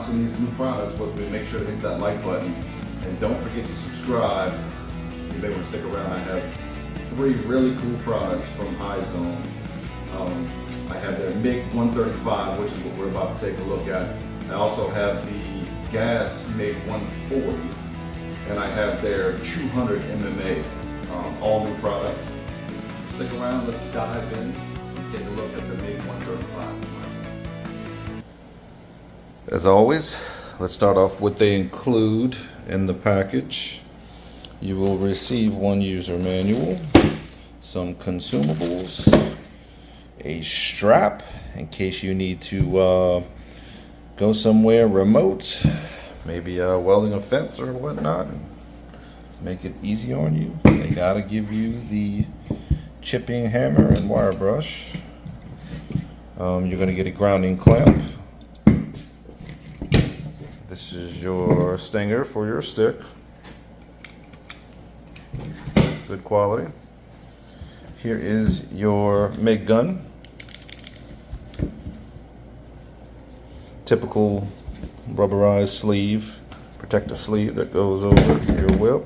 unboxing these new products, but make sure to hit that like button. And don't forget to subscribe. You may want to stick around. I have 3 really cool products from HIZONE. I have their MIG 135, which is what we're about to take a look at. I also have the gas MIG 140, and I have their 200 MMA, all new products. Stick around, let's dive in and take a look at the MIG 135. As always, let's start off what they include in the package. You will receive one user manual, some consumables, a strap in case you need to go somewhere remote, maybe welding a fence or whatnot, and make it easy on you. They gotta give you the chipping hammer and wire brush. You're gonna get a grounding clamp. This is your stinger for your stick. Good quality. Here is your MIG gun. Typical rubberized sleeve, protective sleeve that goes over your whip.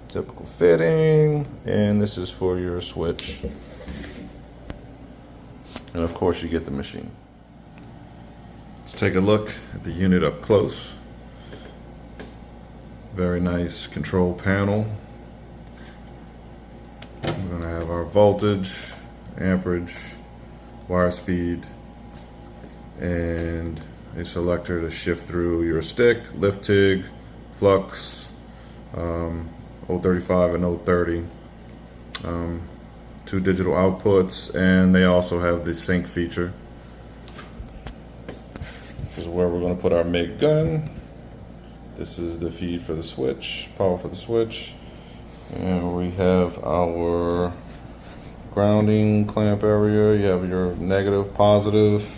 Typical fitting, and this is for your switch. And of course you get the machine. Let's take a look at the unit up close. Very nice control panel. We're going to have our voltage, amperage, wire speed, and a selector to shift through your stick, lift TIG, flux, 035 and 030. 2 digital outputs, and they also have the sync feature. This is where we're going to put our MIG gun. This is the feed for the switch, power for the switch. And we have our grounding clamp area. You have your negative, positive,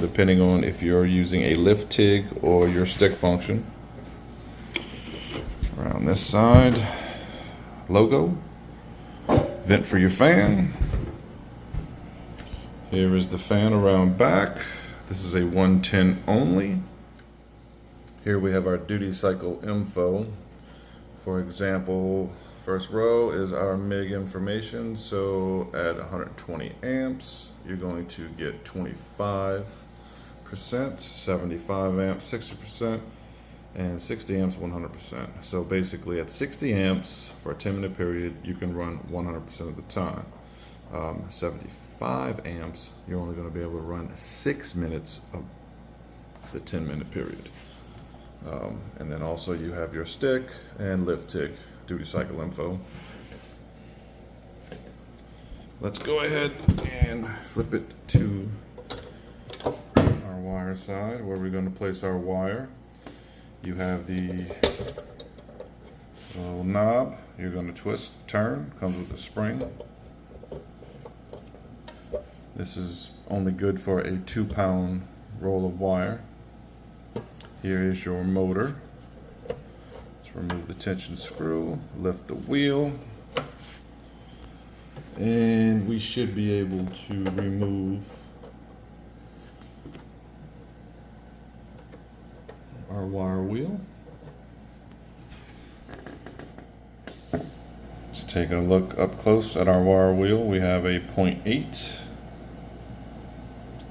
depending on if you're using a lift TIG or your stick function. Around this side, logo. Vent for your fan. Here is the fan around back. This is a 110 only. Here we have our duty cycle info. For example, first row is our MIG information. So at 120 amps, you're going to get 25%, 75 amps, 60%, and 60 amps 100%. So basically at 60 amps for a 10-minute period, you can run 100% of the time. 75 amps, you're only going to be able to run 6 minutes of the 10-minute period. And then also you have your stick and lift TIG duty cycle info. Let's go ahead and flip it to our wire side where we're going to place our wire. You have the little knob you're going to twist, turn, comes with a spring. This is only good for a 2-pound roll of wire. Here is your motor. Let's remove the tension screw, lift the wheel, and we should be able to remove our wire wheel. Let's take a look up close at our wire wheel. We have a 0.8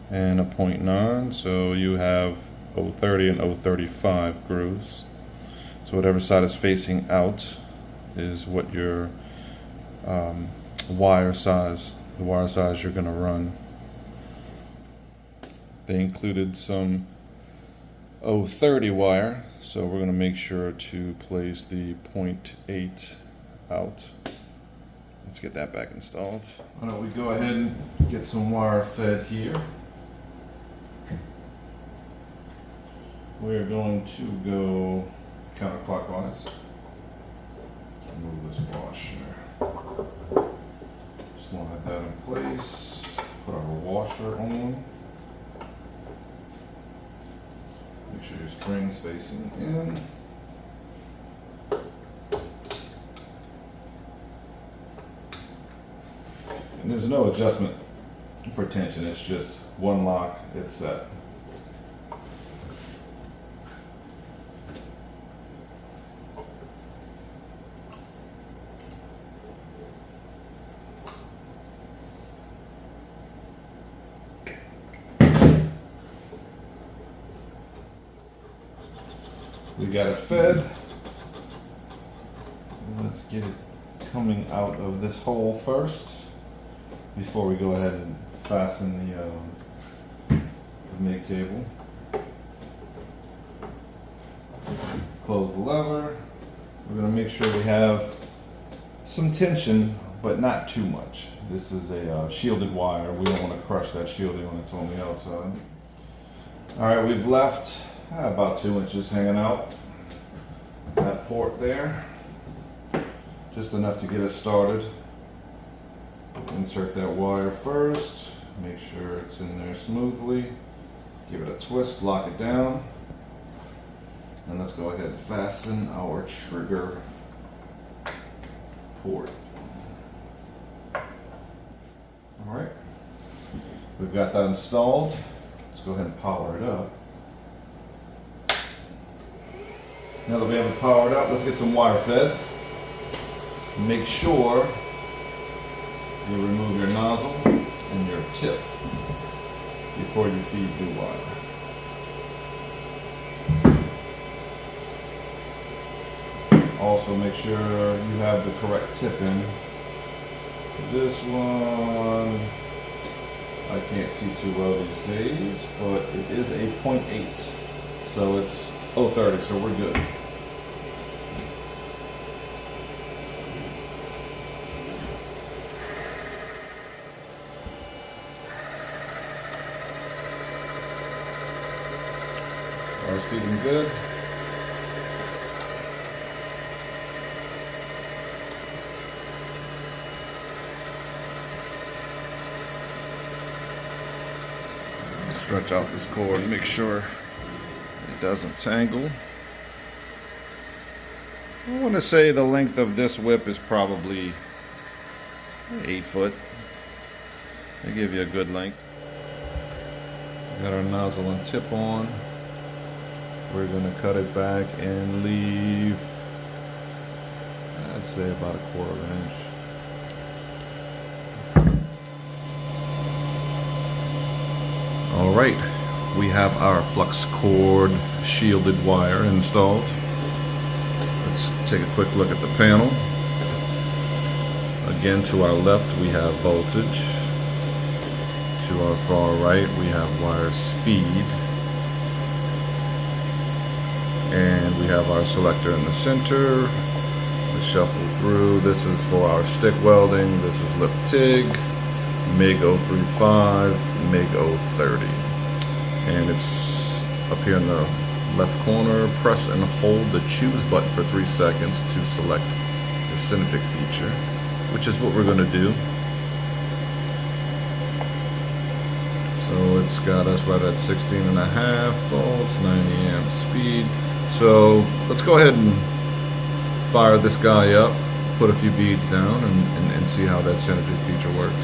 and a 0.9, so you have 030 and 035 grooves. So whatever side is facing out is what your wire size you're going to run. They included some 030 wire, so we're going to make sure to place the 0.8 out. Let's get that back installed. Why don't we go ahead and get some wire fed here. We're going to go counterclockwise. Remove this washer. Slide that in place. Put our washer on. Make sure your spring's facing in. And there's no adjustment for tension. It's just one lock, it's set. We got it fed. Let's get it coming out of this hole first before we go ahead and fasten the MIG cable. Close the lever. We're going to make sure we have some tension, but not too much. This is a shielded wire. We don't want to crush that shielding when it's on the outside. All right, we've left about 2 inches hanging out that port there, just enough to get us started. Insert that wire first, make sure it's in there smoothly, give it a twist, lock it down, and let's go ahead and fasten our trigger port. All right, we've got that installed. Let's go ahead and power it up. Now that we have it powered up, let's get some wire fed. Make sure you remove your nozzle and your tip before you feed the wire. Also make sure you have the correct tip in. This one, I can't see too well these days, but it is a 0.8, so it's 0.30, so we're good. Wire's feeding good. Stretch out this cord and make sure it doesn't tangle. I want to say the length of this whip is probably 8 foot. They give you a good length. Got our nozzle and tip on. We're going to cut it back and leave, I'd say about 1/4 inch. Alright, we have our flux cord shielded wire installed. Let's take a quick look at the panel. Again, to our left we have voltage. To our far right we have wire speed. And we have our selector in the center. Let's shuffle through. This is for our stick welding. This is lip TIG, MIG 035, MIG 030. And it's up here in the left corner. Press and hold the choose button for 3 seconds to select the synergic feature, which is what we're going to do. So it's got us right at 16.5 volts, 90 amp speed. So let's go ahead and fire this guy up, put a few beads down, and see how that synergy feature works.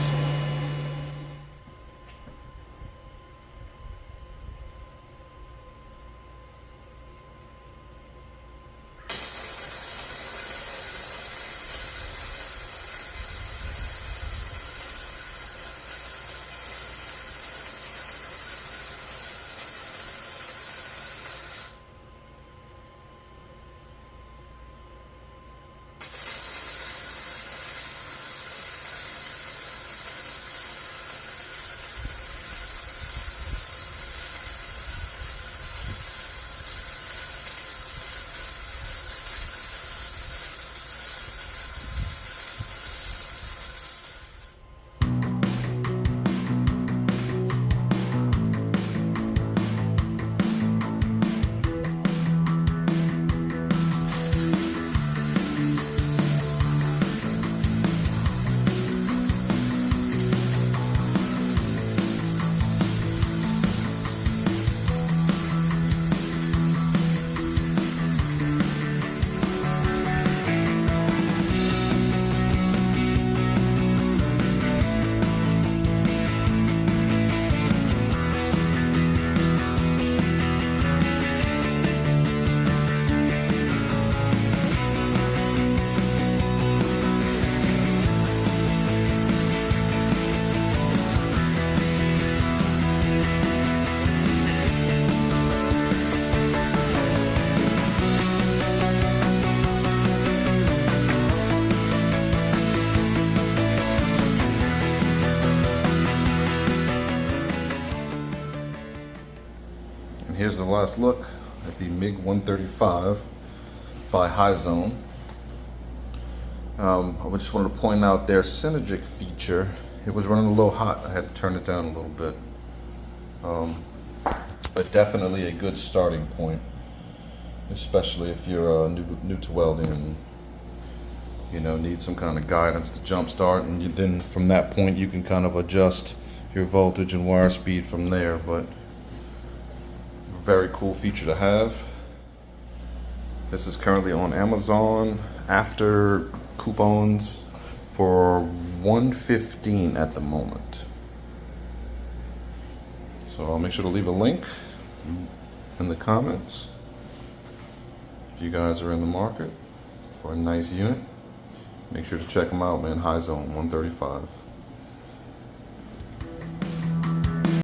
And here's the last look at the MiG 135 by HIZONE. I just wanted to point out their Synergic feature. It was running a little hot. I had to turn it down a little bit. But definitely a good starting point, especially if you're new to welding and need some kind of guidance to jumpstart. And then from that point you can kind of adjust your voltage and wire speed from there. But very cool feature to have. This is currently on Amazon after coupons for $115 at the moment. So I'll make sure to leave a link in the comments if you guys are in the market for a nice unit. Make sure to check them out, man. HIZONE 135.